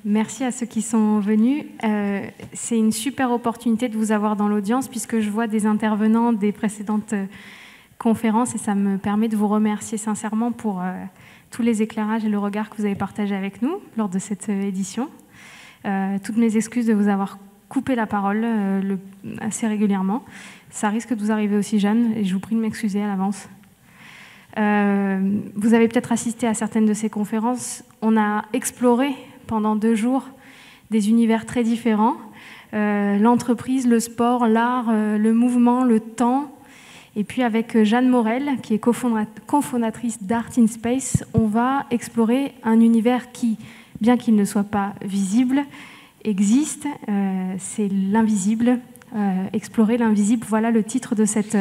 Merci à ceux qui sont venus. C'est une super opportunité de vous avoir dans l'audience puisque je vois des intervenants des précédentes conférences et ça me permet de vous remercier sincèrement pour tous les éclairages et le regard que vous avez partagé avec nous lors de cette édition. Toutes mes excuses de vous avoir coupé la parole assez régulièrement. Ça risque de vous arriver aussi, Jeanne, et je vous prie de m'excuser à l'avance. Vous avez peut-être assisté à certaines de ces conférences. On a exploré pendant 2 jours des univers très différents. L'entreprise, le sport, l'art, le mouvement, le temps. Et puis avec Jeanne Morel, qui est cofondatrice d'Art in Space, on va explorer un univers qui, bien qu'il ne soit pas visible, existe. C'est l'invisible. Explorer l'invisible, voilà le titre de cette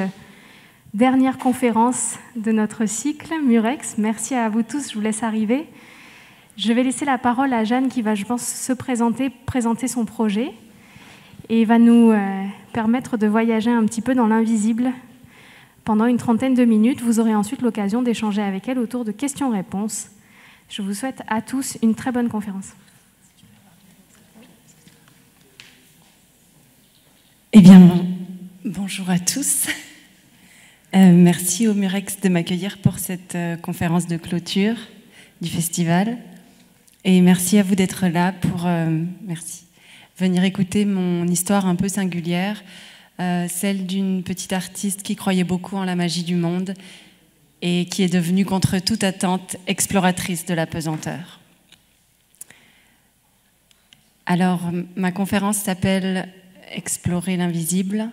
dernière conférence de notre cycle Murex. Merci à vous tous, je vous laisse arriver. Je vais laisser la parole à Jeanne qui va, je pense, se présenter son projet et va nous permettre de voyager un petit peu dans l'invisible pendant une 30aine de minutes. Vous aurez ensuite l'occasion d'échanger avec elle autour de questions-réponses. Je vous souhaite à tous une très bonne conférence. Eh bien, bonjour à tous. Merci au Murex de m'accueillir pour cette conférence de clôture du festival. Et merci à vous d'être là pour venir écouter mon histoire un peu singulière, celle d'une petite artiste qui croyait beaucoup en la magie du monde et qui est devenue, contre toute attente, exploratrice de la pesanteur. Alors, ma conférence s'appelle « Explorer l'invisible ».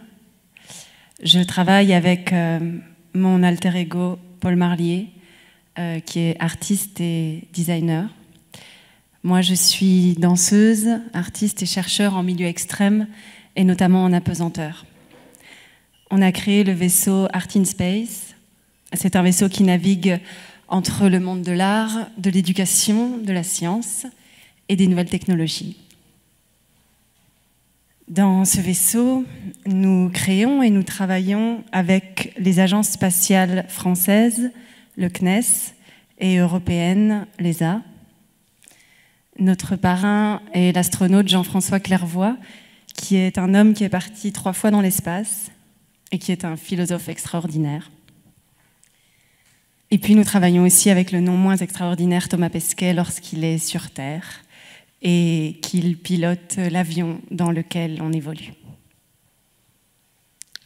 Je travaille avec mon alter ego Paul Marlier, qui est artiste et designer. Moi, je suis danseuse, artiste et chercheur en milieu extrême, et notamment en apesanteur. On a créé le vaisseau Art in Space. C'est un vaisseau qui navigue entre le monde de l'art, de l'éducation, de la science et des nouvelles technologies. Dans ce vaisseau, nous créons et nous travaillons avec les agences spatiales françaises, le CNES, et européennes, l'ESA. Notre parrain est l'astronaute Jean-François Clairvoy, qui est un homme qui est parti 3 fois dans l'espace et qui est un philosophe extraordinaire. Et puis nous travaillons aussi avec le non moins extraordinaire Thomas Pesquet lorsqu'il est sur Terre et qu'il pilote l'avion dans lequel on évolue.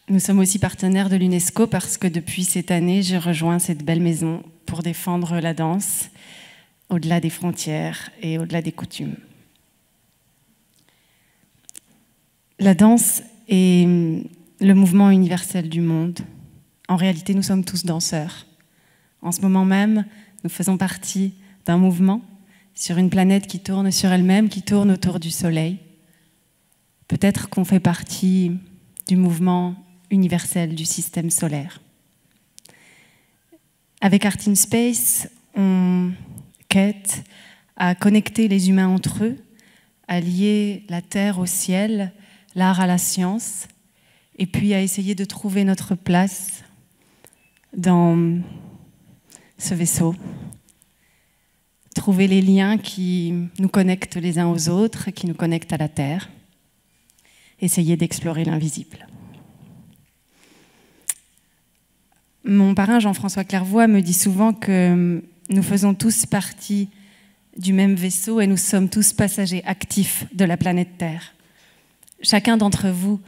Nous sommes aussi partenaires de l'UNESCO parce que depuis cette année, j'ai rejoint cette belle maison pour défendre la danse au-delà des frontières et au-delà des coutumes. La danse est le mouvement universel du monde. En réalité, nous sommes tous danseurs. En ce moment même, nous faisons partie d'un mouvement sur une planète qui tourne sur elle-même, qui tourne autour du Soleil. Peut-être qu'on fait partie du mouvement universel du système solaire. Avec Art in Space, on quête à connecter les humains entre eux, à lier la terre au ciel, l'art à la science, et puis à essayer de trouver notre place dans ce vaisseau. Trouver les liens qui nous connectent les uns aux autres, qui nous connectent à la terre. Essayer d'explorer l'invisible. Mon parrain Jean-François Clairvoy me dit souvent que nous faisons tous partie du même vaisseau et nous sommes tous passagers actifs de la planète Terre. Chacun d'entre vous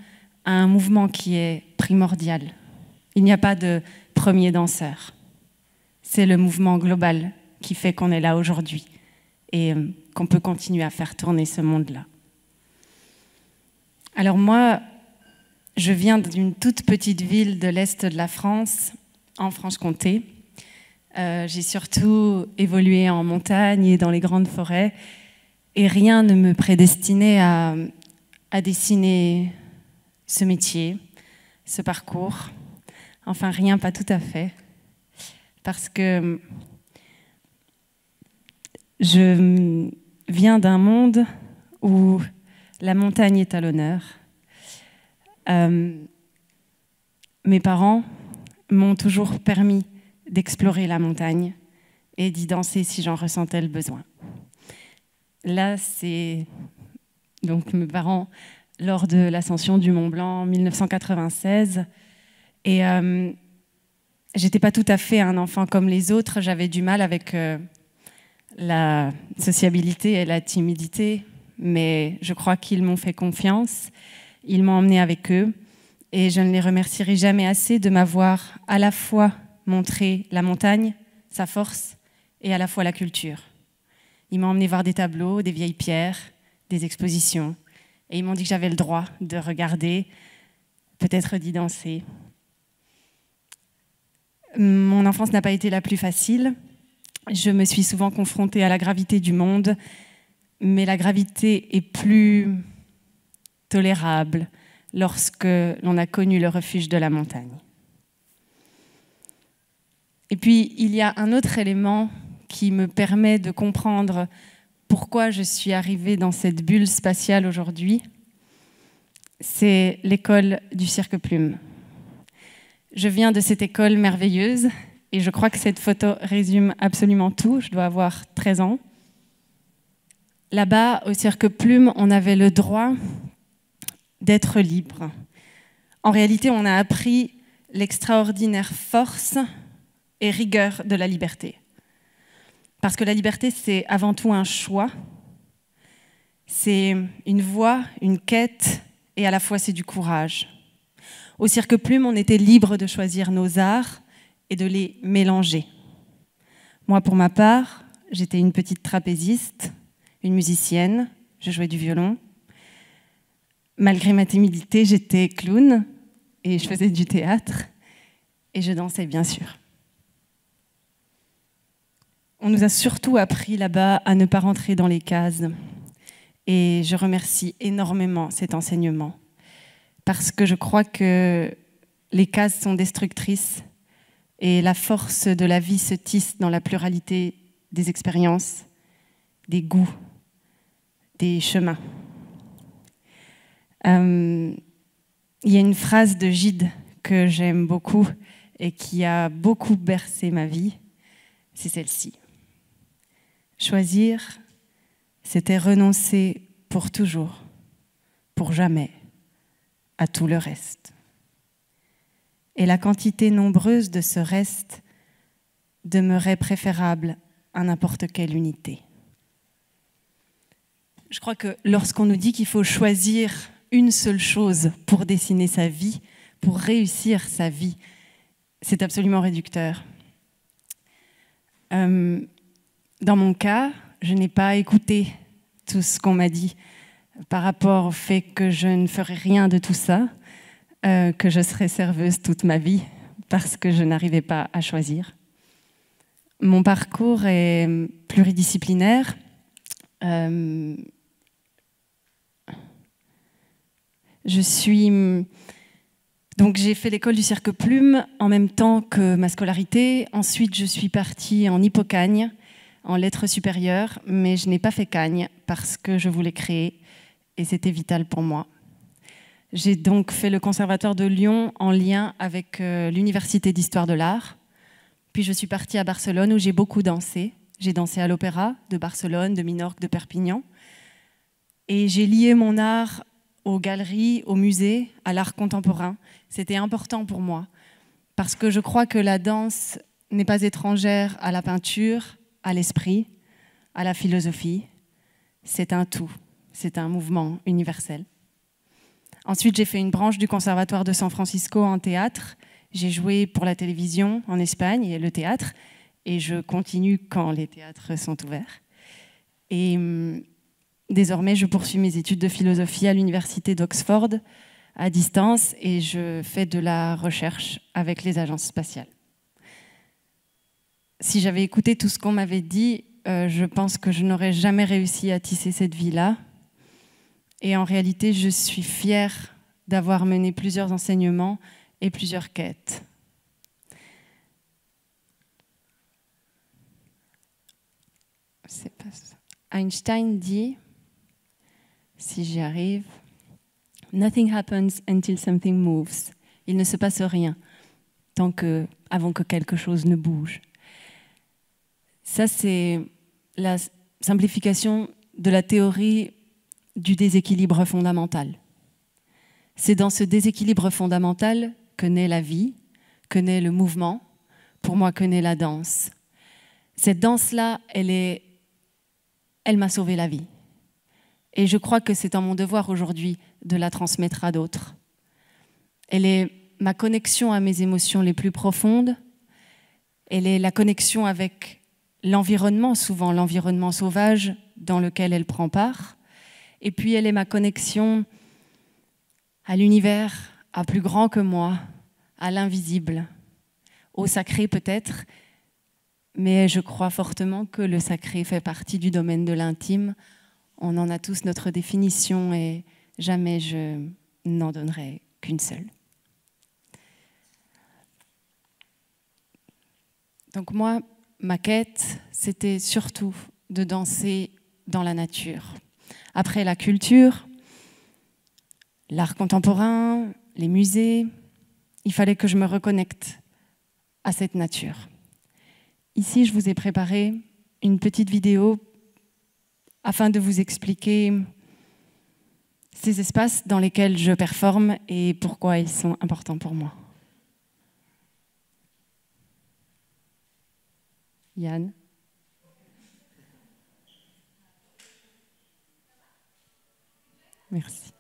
a un mouvement qui est primordial. Il n'y a pas de premier danseur. C'est le mouvement global qui fait qu'on est là aujourd'hui et qu'on peut continuer à faire tourner ce monde-là. Alors moi, je viens d'une toute petite ville de l'Est de la France, en Franche-Comté. J'ai surtout évolué en montagne et dans les grandes forêts et rien ne me prédestinait à dessiner ce métier, ce parcours. Enfin, rien, pas tout à fait. Parce que je viens d'un monde où la montagne est à l'honneur. Mes parents m'ont toujours permis d'explorer la montagne et d'y danser si j'en ressentais le besoin. là, c'est donc mes parents lors de l'ascension du Mont Blanc en 1996. Et j'étais pas tout à fait un enfant comme les autres. J'avais du mal avec la sociabilité et la timidité, mais je crois qu'ils m'ont fait confiance. Ils m'ont emmenée avec eux et je ne les remercierai jamais assez de m'avoir à la fois montré la montagne, sa force, et à la fois la culture. Ils m'ont emmené voir des tableaux, des vieilles pierres, des expositions, et ils m'ont dit que j'avais le droit de regarder, peut-être d'y danser. Mon enfance n'a pas été la plus facile. Je me suis souvent confrontée à la gravité du monde, mais la gravité est plus tolérable lorsque l'on a connu le refuge de la montagne. Et puis, il y a un autre élément qui me permet de comprendre pourquoi je suis arrivée dans cette bulle spatiale aujourd'hui. C'est l'école du Cirque Plume. Je viens de cette école merveilleuse et je crois que cette photo résume absolument tout. Je dois avoir 13 ans. Là-bas, au Cirque Plume, on avait le droit d'être libre. En réalité, on a appris l'extraordinaire force et rigueur de la liberté. Parce que la liberté, c'est avant tout un choix. C'est une voie, une quête, et à la fois, c'est du courage. Au Cirque Plume, on était libre de choisir nos arts et de les mélanger. Moi, pour ma part, j'étais une petite trapéziste, une musicienne, je jouais du violon. Malgré ma timidité, j'étais clown et je faisais du théâtre et je dansais, bien sûr. On nous a surtout appris là-bas à ne pas rentrer dans les cases. Et je remercie énormément cet enseignement. Parce que je crois que les cases sont destructrices et la force de la vie se tisse dans la pluralité des expériences, des goûts, des chemins. Il y a une phrase de Gide que j'aime beaucoup et qui a beaucoup bercé ma vie, c'est celle-ci. Choisir, c'était renoncer pour toujours, pour jamais, à tout le reste. Et la quantité nombreuse de ce reste demeurait préférable à n'importe quelle unité. Je crois que lorsqu'on nous dit qu'il faut choisir une seule chose pour dessiner sa vie, pour réussir sa vie, c'est absolument réducteur. Dans mon cas, je n'ai pas écouté tout ce qu'on m'a dit par rapport au fait que je ne ferais rien de tout ça, que je serais serveuse toute ma vie parce que je n'arrivais pas à choisir. Mon parcours est pluridisciplinaire. Donc j'ai fait l'école du Cirque Plume en même temps que ma scolarité. Ensuite, je suis partie en Hippocagne, en lettres supérieures, mais je n'ai pas fait Cagne parce que je voulais créer et c'était vital pour moi. J'ai donc fait le Conservatoire de Lyon en lien avec l'Université d'Histoire de l'Art. Puis je suis partie à Barcelone où j'ai beaucoup dansé. J'ai dansé à l'Opéra de Barcelone, de Minorque, de Perpignan. Et j'ai lié mon art aux galeries, aux musées, à l'art contemporain. C'était important pour moi parce que je crois que la danse n'est pas étrangère à la peinture, à l'esprit, à la philosophie. C'est un tout, c'est un mouvement universel. Ensuite, j'ai fait une branche du Conservatoire de San Francisco en théâtre. J'ai joué pour la télévision en Espagne et le théâtre, et je continue quand les théâtres sont ouverts. Et désormais, je poursuis mes études de philosophie à l'université d'Oxford, à distance, et je fais de la recherche avec les agences spatiales. Si j'avais écouté tout ce qu'on m'avait dit, je pense que je n'aurais jamais réussi à tisser cette vie-là. Et en réalité, je suis fière d'avoir mené plusieurs enseignements et plusieurs quêtes. C'est pas ça. Einstein dit, si j'y arrive, « Nothing happens until something moves ». Il ne se passe rien avant que quelque chose ne bouge. Ça, c'est la simplification de la théorie du déséquilibre fondamental. C'est dans ce déséquilibre fondamental que naît la vie, que naît le mouvement, pour moi que naît la danse. Cette danse-là, elle m'a sauvé la vie. Et je crois que c'est en mon devoir aujourd'hui de la transmettre à d'autres. Elle est ma connexion à mes émotions les plus profondes. Elle est la connexion avec l'environnement, souvent l'environnement sauvage dans lequel elle prend part. Et puis elle est ma connexion à l'univers, à plus grand que moi, à l'invisible, au sacré peut-être, mais je crois fortement que le sacré fait partie du domaine de l'intime. On en a tous notre définition et jamais je n'en donnerai qu'une seule. Donc moi, ma quête, c'était surtout de danser dans la nature. Après la culture, l'art contemporain, les musées, il fallait que je me reconnecte à cette nature. Ici, je vous ai préparé une petite vidéo afin de vous expliquer ces espaces dans lesquels je performe et pourquoi ils sont importants pour moi. Yann. Merci.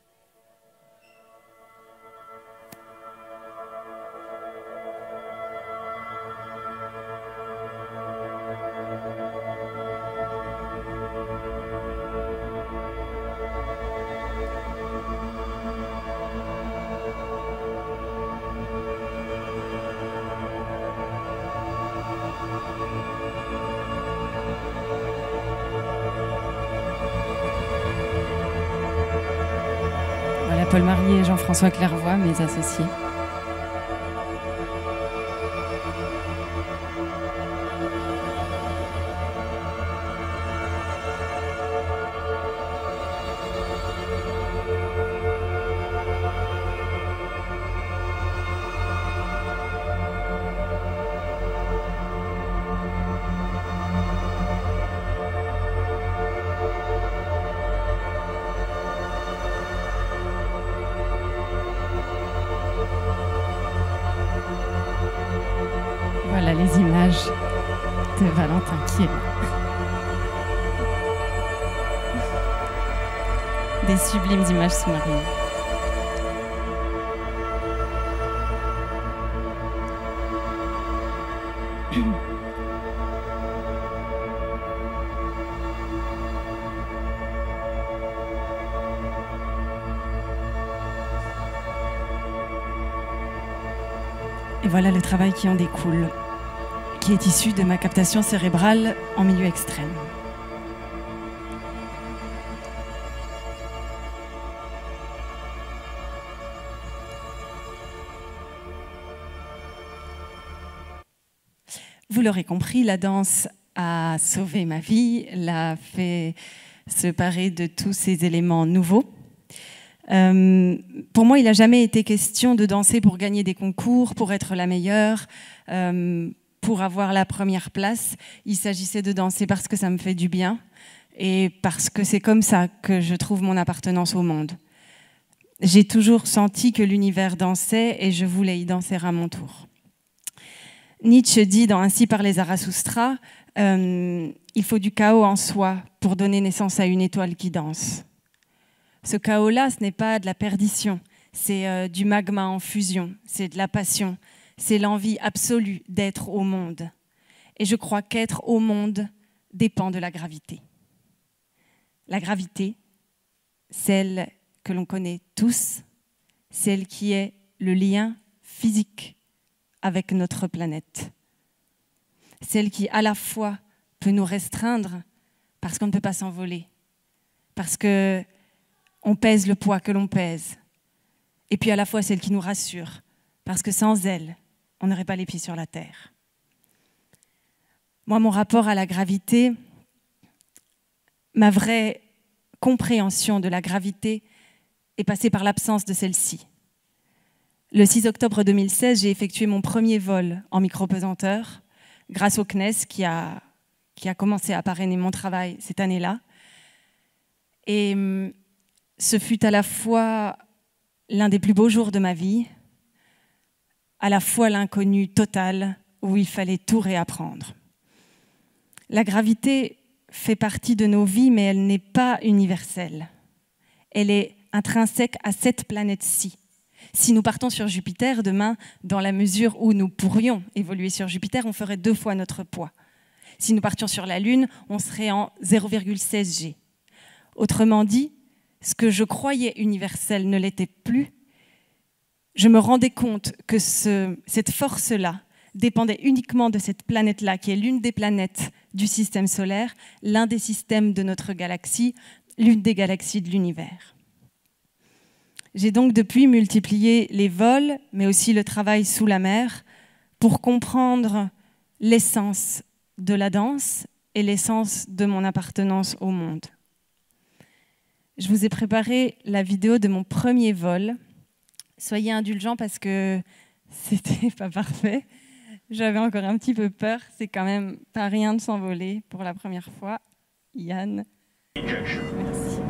Paul Marier et Jean-François Clairvoy, mes associés. Voilà les images de Valentin qui est là. Des sublimes images sous-marines. Et voilà le travail qui en découle, qui est issu de ma captation cérébrale en milieu extrême. Vous l'aurez compris, la danse a sauvé ma vie, l'a fait se parer de tous ces éléments nouveaux. Pour moi, il n'a jamais été question de danser pour gagner des concours, pour être la meilleure, pour avoir la première place. Il s'agissait de danser parce que ça me fait du bien et parce que c'est comme ça que je trouve mon appartenance au monde. J'ai toujours senti que l'univers dansait et je voulais y danser à mon tour. Nietzsche dit dans Ainsi parlait Zarathustra, il faut du chaos en soi pour donner naissance à une étoile qui danse. Ce chaos-là, ce n'est pas de la perdition, c'est du magma en fusion, c'est de la passion, c'est l'envie absolue d'être au monde. Et je crois qu'être au monde dépend de la gravité. La gravité, celle que l'on connaît tous, celle qui est le lien physique avec notre planète. Celle qui, à la fois, peut nous restreindre parce qu'on ne peut pas s'envoler, parce que on pèse le poids que l'on pèse. Et puis à la fois celle qui nous rassure, parce que sans elle, on n'aurait pas les pieds sur la terre. Moi, mon rapport à la gravité, ma vraie compréhension de la gravité est passée par l'absence de celle-ci. Le 6 octobre 2016, j'ai effectué mon premier vol en micropesanteur grâce au CNES qui a commencé à parrainer mon travail cette année-là. Et ce fut à la fois l'un des plus beaux jours de ma vie, à la fois l'inconnu total où il fallait tout réapprendre. La gravité fait partie de nos vies, mais elle n'est pas universelle. Elle est intrinsèque à cette planète-ci. Si nous partons sur Jupiter demain, dans la mesure où nous pourrions évoluer sur Jupiter, on ferait 2 fois notre poids. Si nous partions sur la Lune, on serait en 0,16 G. Autrement dit, ce que je croyais universel ne l'était plus. Je me rendais compte que cette force-là dépendait uniquement de cette planète-là, qui est l'une des planètes du système solaire, l'un des systèmes de notre galaxie, l'une des galaxies de l'univers. J'ai donc depuis multiplié les vols, mais aussi le travail sous la mer, pour comprendre l'essence de la danse et l'essence de mon appartenance au monde. Je vous ai préparé la vidéo de mon premier vol. Soyez indulgents parce que c'était pas parfait. J'avais encore un petit peu peur. C'est quand même pas rien de s'envoler pour la première fois. Yann. Merci.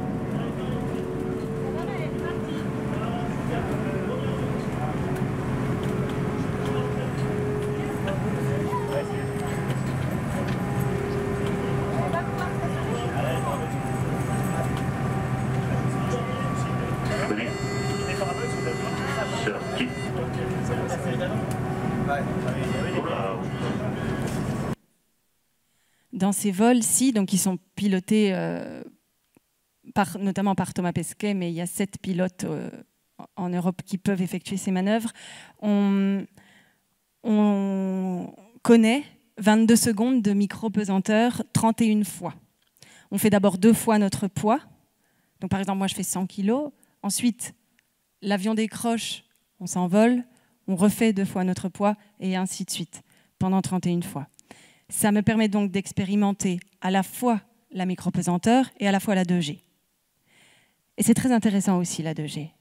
Dans ces vols-ci, donc qui sont pilotés notamment par Thomas Pesquet, mais il y a 7 pilotes en Europe qui peuvent effectuer ces manœuvres, on connaît 22 secondes de micro-pesanteur 31 fois. On fait d'abord 2 fois notre poids. Donc par exemple, moi je fais 100 kg. Ensuite, l'avion décroche, on s'envole, on refait 2 fois notre poids et ainsi de suite, pendant 31 fois. Ça me permet donc d'expérimenter à la fois la micro-pesanteur et à la fois la 2G. Et c'est très intéressant aussi la 2G,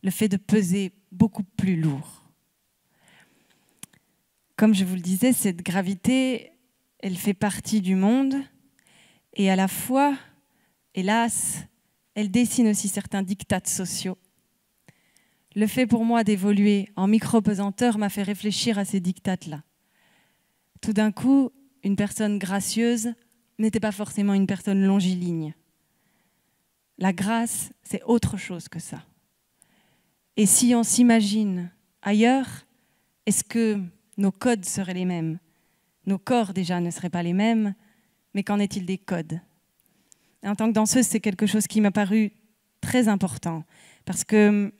le fait de peser beaucoup plus lourd. Comme je vous le disais, cette gravité, elle fait partie du monde et à la fois, hélas, elle dessine aussi certains diktats sociaux. Le fait pour moi d'évoluer en micro-pesanteur m'a fait réfléchir à ces diktats-là. Tout d'un coup, une personne gracieuse n'était pas forcément une personne longiligne. La grâce, c'est autre chose que ça. Et si on s'imagine ailleurs, est-ce que nos codes seraient les mêmes? Nos corps, déjà, ne seraient pas les mêmes, mais qu'en est-il des codes? En tant que danseuse, c'est quelque chose qui m'a paru très important, parce qu'on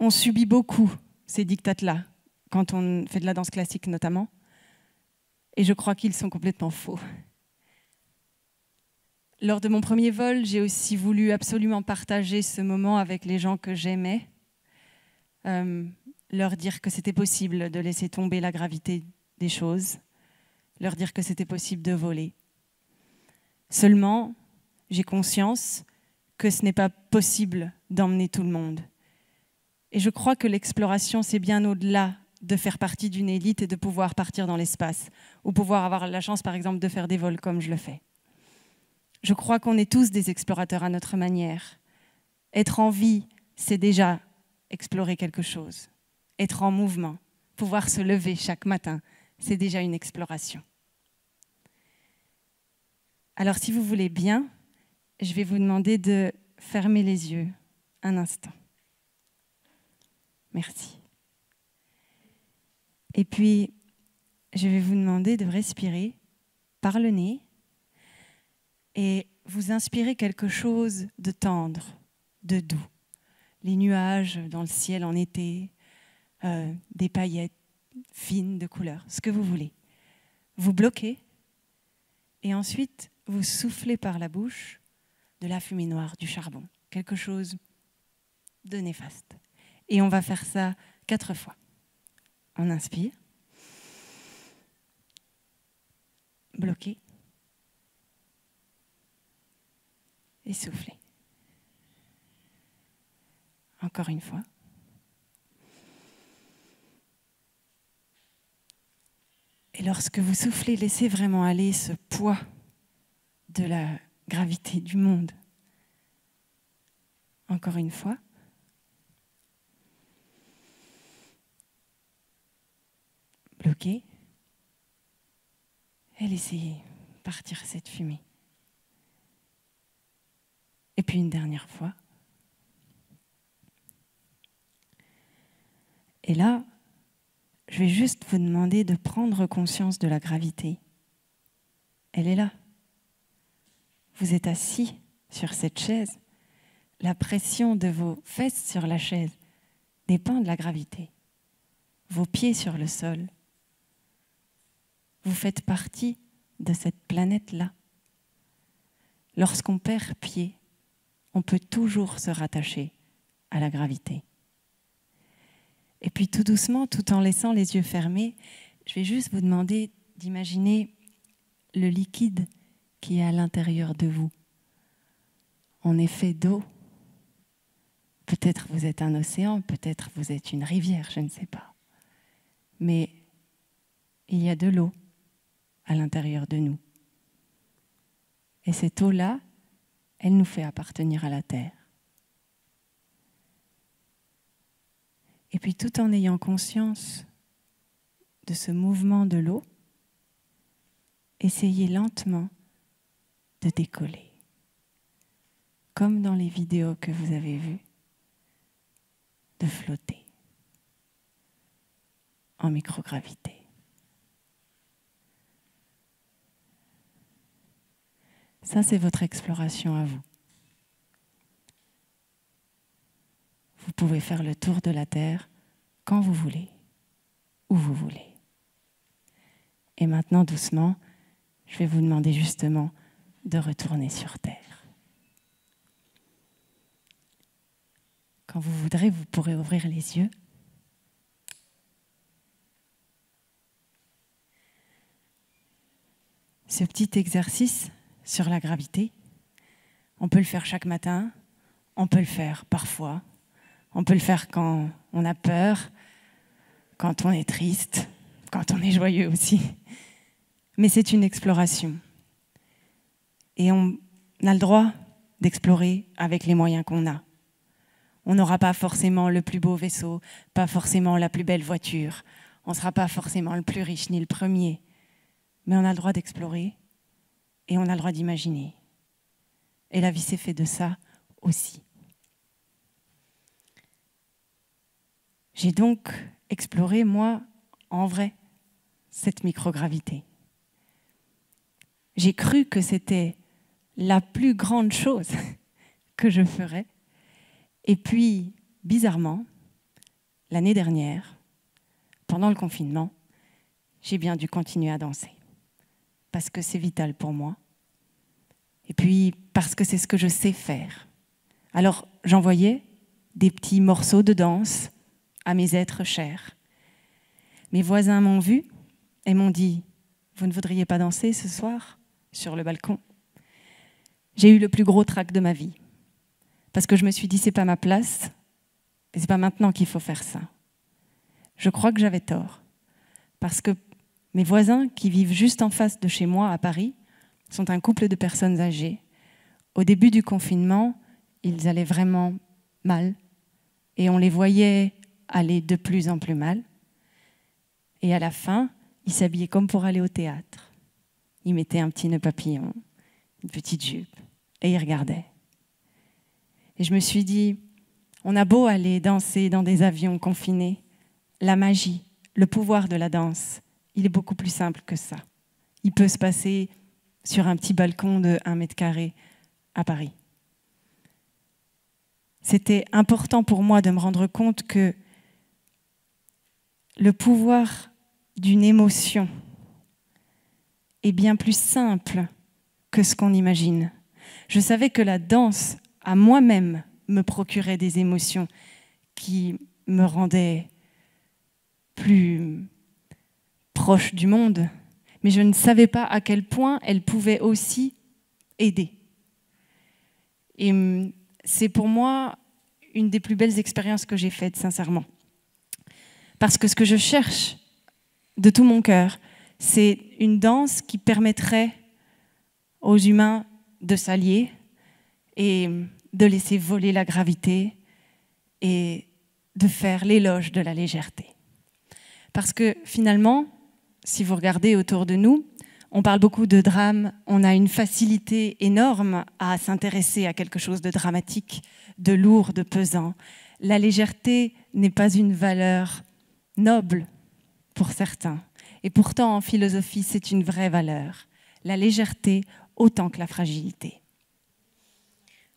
subit beaucoup ces diktats-là, quand on fait de la danse classique notamment. Et je crois qu'ils sont complètement faux. Lors de mon premier vol, j'ai aussi voulu absolument partager ce moment avec les gens que j'aimais, leur dire que c'était possible de laisser tomber la gravité des choses, leur dire que c'était possible de voler. Seulement, j'ai conscience que ce n'est pas possible d'emmener tout le monde. Et je crois que l'exploration, c'est bien au-delà de faire partie d'une élite et de pouvoir partir dans l'espace, ou pouvoir avoir la chance, par exemple, de faire des vols comme je le fais. Je crois qu'on est tous des explorateurs à notre manière. Être en vie, c'est déjà explorer quelque chose. Être en mouvement, pouvoir se lever chaque matin, c'est déjà une exploration. Alors, si vous voulez bien, je vais vous demander de fermer les yeux un instant. Merci. Et puis, je vais vous demander de respirer par le nez et vous inspirer quelque chose de tendre, de doux. Les nuages dans le ciel en été, des paillettes fines de couleur, ce que vous voulez. Vous bloquez et ensuite vous soufflez par la bouche de la fumée noire, du charbon, quelque chose de néfaste. Et on va faire ça 4 fois. On inspire. Bloquez. Et soufflez. Encore une fois. Et lorsque vous soufflez, laissez vraiment aller ce poids de la gravité du monde encore une fois. Bloquer. Et laisser partir cette fumée. Et puis une dernière fois. Et là, je vais juste vous demander de prendre conscience de la gravité. Elle est là. Vous êtes assis sur cette chaise. La pression de vos fesses sur la chaise dépend de la gravité. Vos pieds sur le sol. Vous faites partie de cette planète-là. Lorsqu'on perd pied, on peut toujours se rattacher à la gravité. Et puis tout doucement, tout en laissant les yeux fermés, je vais juste vous demander d'imaginer le liquide qui est à l'intérieur de vous. On est fait d'eau. Peut-être vous êtes un océan, peut-être vous êtes une rivière, je ne sais pas. Mais il y a de l'eau à l'intérieur de nous. Et cette eau-là, elle nous fait appartenir à la terre. Et puis tout en ayant conscience de ce mouvement de l'eau, essayez lentement de décoller. Comme dans les vidéos que vous avez vues, de flotter en microgravité. Ça, c'est votre exploration à vous. Vous pouvez faire le tour de la Terre quand vous voulez, où vous voulez. Et maintenant, doucement, je vais vous demander justement de retourner sur Terre. Quand vous voudrez, vous pourrez ouvrir les yeux. Ce petit exercice sur la gravité, on peut le faire chaque matin, on peut le faire parfois, on peut le faire quand on a peur, quand on est triste, quand on est joyeux aussi. Mais c'est une exploration. Et on a le droit d'explorer avec les moyens qu'on a. On n'aura pas forcément le plus beau vaisseau, pas forcément la plus belle voiture, on ne sera pas forcément le plus riche ni le premier. Mais on a le droit d'explorer et on a le droit d'imaginer. Et la vie s'est faite de ça aussi. J'ai donc exploré, moi, en vrai, cette microgravité. J'ai cru que c'était la plus grande chose que je ferais. Et puis, bizarrement, l'année dernière, pendant le confinement, j'ai bien dû continuer à danser. Parce que c'est vital pour moi. Et puis, parce que c'est ce que je sais faire. Alors, j'envoyais des petits morceaux de danse à mes êtres chers. Mes voisins m'ont vu et m'ont dit « Vous ne voudriez pas danser ce soir sur le balcon ?» J'ai eu le plus gros trac de ma vie. Parce que je me suis dit « C'est pas ma place et c'est pas maintenant qu'il faut faire ça. » Je crois que j'avais tort. Parce que mes voisins qui vivent juste en face de chez moi à Paris sont un couple de personnes âgées. Au début du confinement, ils allaient vraiment mal et on les voyait aller de plus en plus mal. Et à la fin, ils s'habillaient comme pour aller au théâtre. Ils mettaient un petit nœud papillon, une petite jupe et ils regardaient. Et je me suis dit, on a beau aller danser dans des avions confinés, la magie, le pouvoir de la danse, il est beaucoup plus simple que ça. Il peut se passer sur un petit balcon de 1 mètre carré à Paris. C'était important pour moi de me rendre compte que le pouvoir d'une émotion est bien plus simple que ce qu'on imagine. Je savais que la danse, à moi-même, me procurait des émotions qui me rendaient plus proche du monde, mais je ne savais pas à quel point elle pouvait aussi aider. Et c'est pour moi une des plus belles expériences que j'ai faites, sincèrement. Parce que ce que je cherche de tout mon cœur, c'est une danse qui permettrait aux humains de s'allier et de laisser voler la gravité et de faire l'éloge de la légèreté. Parce que finalement, si vous regardez autour de nous, on parle beaucoup de drame, on a une facilité énorme à s'intéresser à quelque chose de dramatique, de lourd, de pesant. La légèreté n'est pas une valeur noble pour certains. Et pourtant, en philosophie, c'est une vraie valeur. La légèreté autant que la fragilité.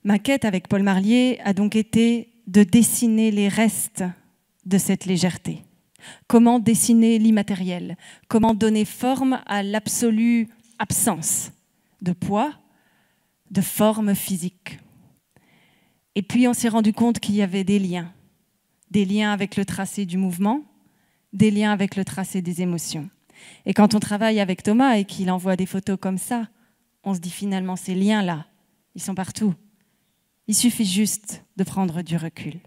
Ma quête avec Paul Marlier a donc été de dessiner les restes de cette légèreté. Comment dessiner l'immatériel? Comment donner forme à l'absolue absence de poids, de forme physique? Et puis on s'est rendu compte qu'il y avait des liens avec le tracé du mouvement, des liens avec le tracé des émotions. Et quand on travaille avec Thomas et qu'il envoie des photos comme ça, on se dit finalement ces liens-là, ils sont partout. Il suffit juste de prendre du recul.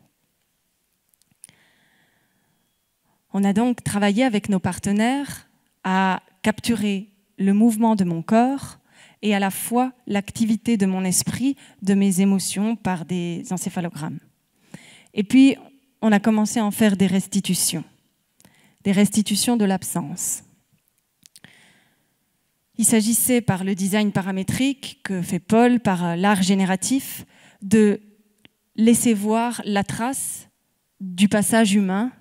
On a donc travaillé avec nos partenaires à capturer le mouvement de mon corps et à la fois l'activité de mon esprit, de mes émotions par des encéphalogrammes. Et puis, on a commencé à en faire des restitutions de l'absence. Il s'agissait, par le design paramétrique que fait Paul, par l'art génératif, de laisser voir la trace du passage humain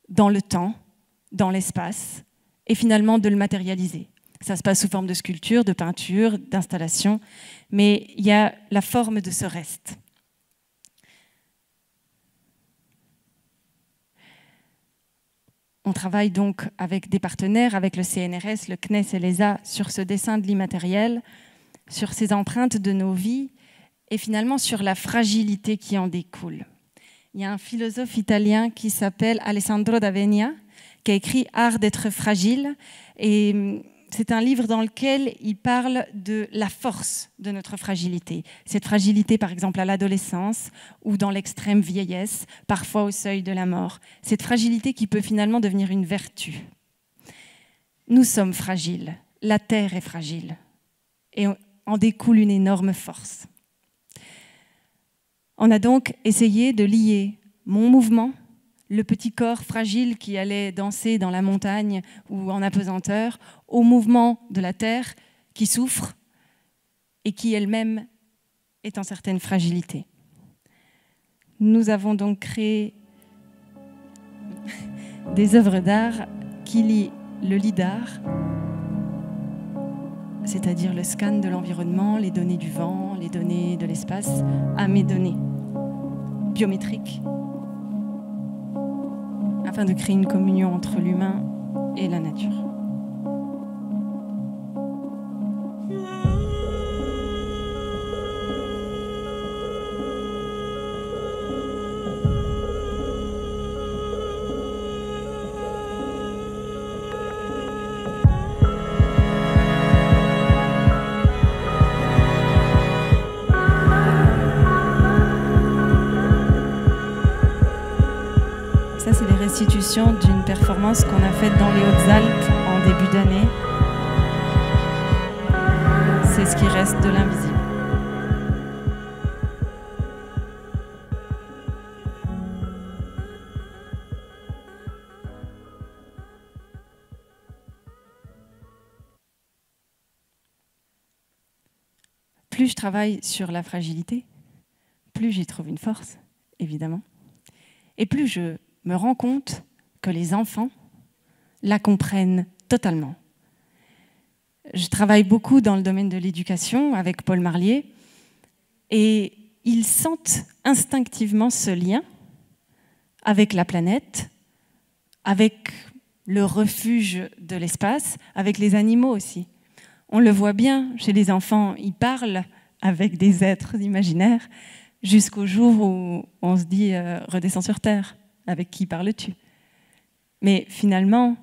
dans le temps, dans l'espace, et finalement de le matérialiser. Ça se passe sous forme de sculpture, de peinture, d'installation, mais il y a la forme de ce reste. On travaille donc avec des partenaires, avec le CNRS, le CNES et l'ESA, sur ce dessin de l'immatériel, sur ces empreintes de nos vies, et finalement sur la fragilité qui en découle. Il y a un philosophe italien qui s'appelle Alessandro d'Avenia, qui a écrit « Art d'être fragile ». Et c'est un livre dans lequel il parle de la force de notre fragilité. Cette fragilité, par exemple, à l'adolescence ou dans l'extrême vieillesse, parfois au seuil de la mort. Cette fragilité qui peut finalement devenir une vertu. Nous sommes fragiles. La Terre est fragile. Et en découle une énorme force. On a donc essayé de lier mon mouvement, le petit corps fragile qui allait danser dans la montagne ou en apesanteur, au mouvement de la terre qui souffre et qui elle-même est en certaine fragilité. Nous avons donc créé des œuvres d'art qui lient le lidar, c'est-à-dire le scan de l'environnement, les données du vent, les données de l'espace, à mes données biométriques, afin de créer une communion entre l'humain et la nature. Ça, c'est les restitutions d'une performance qu'on a faite dans les Hautes-Alpes en début d'année. C'est ce qui reste de l'invisible. Plus je travaille sur la fragilité, plus j'y trouve une force, évidemment. Et plus je me rends compte que les enfants la comprennent totalement. Je travaille beaucoup dans le domaine de l'éducation avec Paul Marlier et ils sentent instinctivement ce lien avec la planète, avec le refuge de l'espace, avec les animaux aussi. On le voit bien chez les enfants, ils parlent avec des êtres imaginaires jusqu'au jour où on se dit « redescends sur Terre ». Avec qui parles-tu? Mais finalement,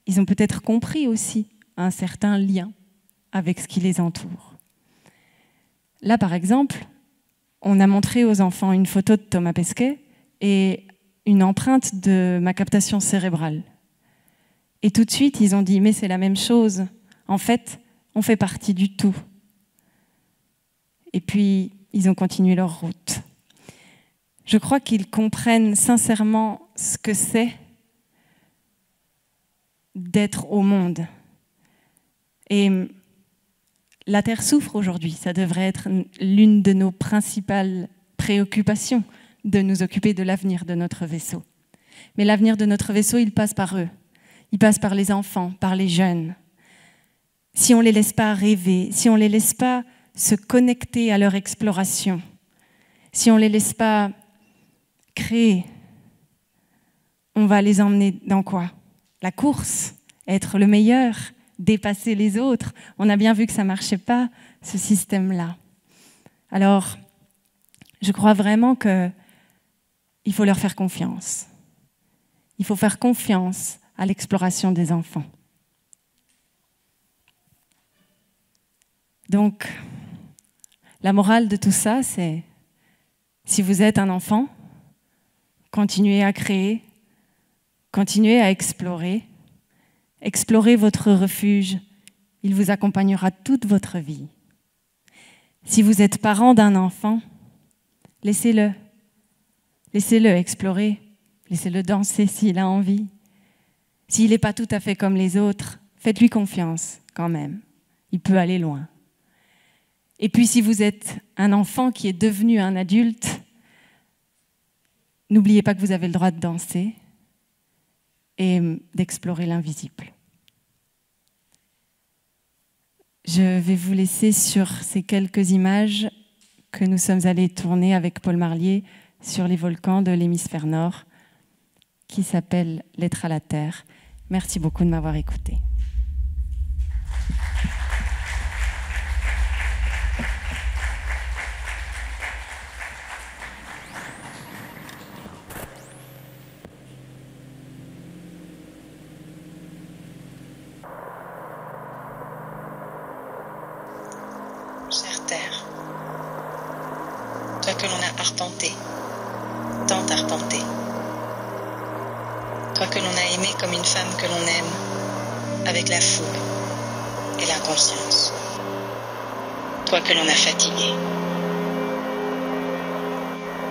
ils ont peut-être compris aussi un certain lien avec ce qui les entoure. Là, par exemple, on a montré aux enfants une photo de Thomas Pesquet et une empreinte de ma captation cérébrale. Et tout de suite, ils ont dit « mais c'est la même chose. En fait, on fait partie du tout. » Et puis, ils ont continué leur route. Je crois qu'ils comprennent sincèrement ce que c'est d'être au monde. Et la Terre souffre aujourd'hui. Ça devrait être l'une de nos principales préoccupations, de nous occuper de l'avenir de notre vaisseau. Mais l'avenir de notre vaisseau, il passe par eux. Il passe par les enfants, par les jeunes. Si on ne les laisse pas rêver, si on ne les laisse pas se connecter à leur exploration, si on ne les laisse pas créer, on va les emmener dans quoi? La course, être le meilleur, dépasser les autres. On a bien vu que ça ne marchait pas, ce système-là. Alors, je crois vraiment qu'il faut leur faire confiance. Il faut faire confiance à l'exploration des enfants. Donc, la morale de tout ça, c'est si vous êtes un enfant, continuez à créer, continuez à explorer. Explorez votre refuge, il vous accompagnera toute votre vie. Si vous êtes parent d'un enfant, laissez-le. Laissez-le explorer, laissez-le danser s'il a envie. S'il n'est pas tout à fait comme les autres, faites-lui confiance quand même. Il peut aller loin. Et puis si vous êtes un enfant qui est devenu un adulte, n'oubliez pas que vous avez le droit de danser et d'explorer l'invisible. Je vais vous laisser sur ces quelques images que nous sommes allés tourner avec Paul Marlier sur les volcans de l'hémisphère nord, qui s'appelle « Lettre à la Terre ». Merci beaucoup de m'avoir écouté. Chère Terre, toi que l'on a arpenté, tant arpenté, toi que l'on a aimé comme une femme que l'on aime, avec la fougue et l'inconscience, toi que l'on a fatigué,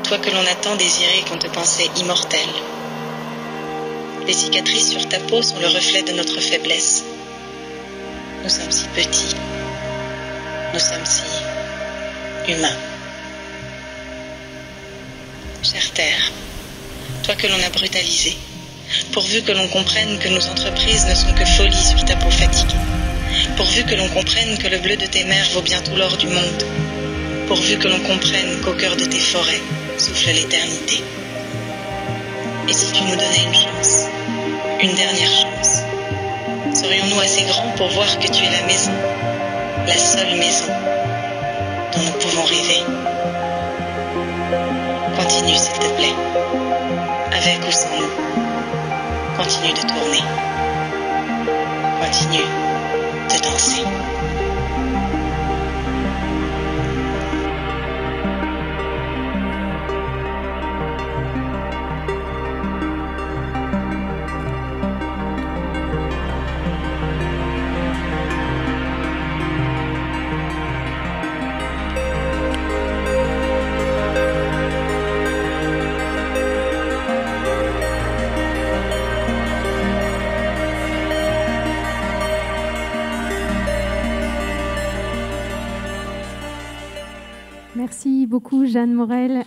toi que l'on a tant désiré qu'on te pensait immortelle. Les cicatrices sur ta peau sont le reflet de notre faiblesse. Nous sommes si petits. Nous sommes si humains. Chère Terre, toi que l'on a brutalisé, pourvu que l'on comprenne que nos entreprises ne sont que folies sur ta peau fatiguée, pourvu que l'on comprenne que le bleu de tes mers vaut bien tout l'or du monde, pourvu que l'on comprenne qu'au cœur de tes forêts souffle l'éternité. Et si tu nous donnais une chance, une dernière chance, serions-nous assez grands pour voir que tu es la maison, la seule maison dont nous pouvons rêver? Continue, s'il te plaît, avec ou sans nous. Continue de tourner. Continue de danser. Merci beaucoup, Jeanne Morel.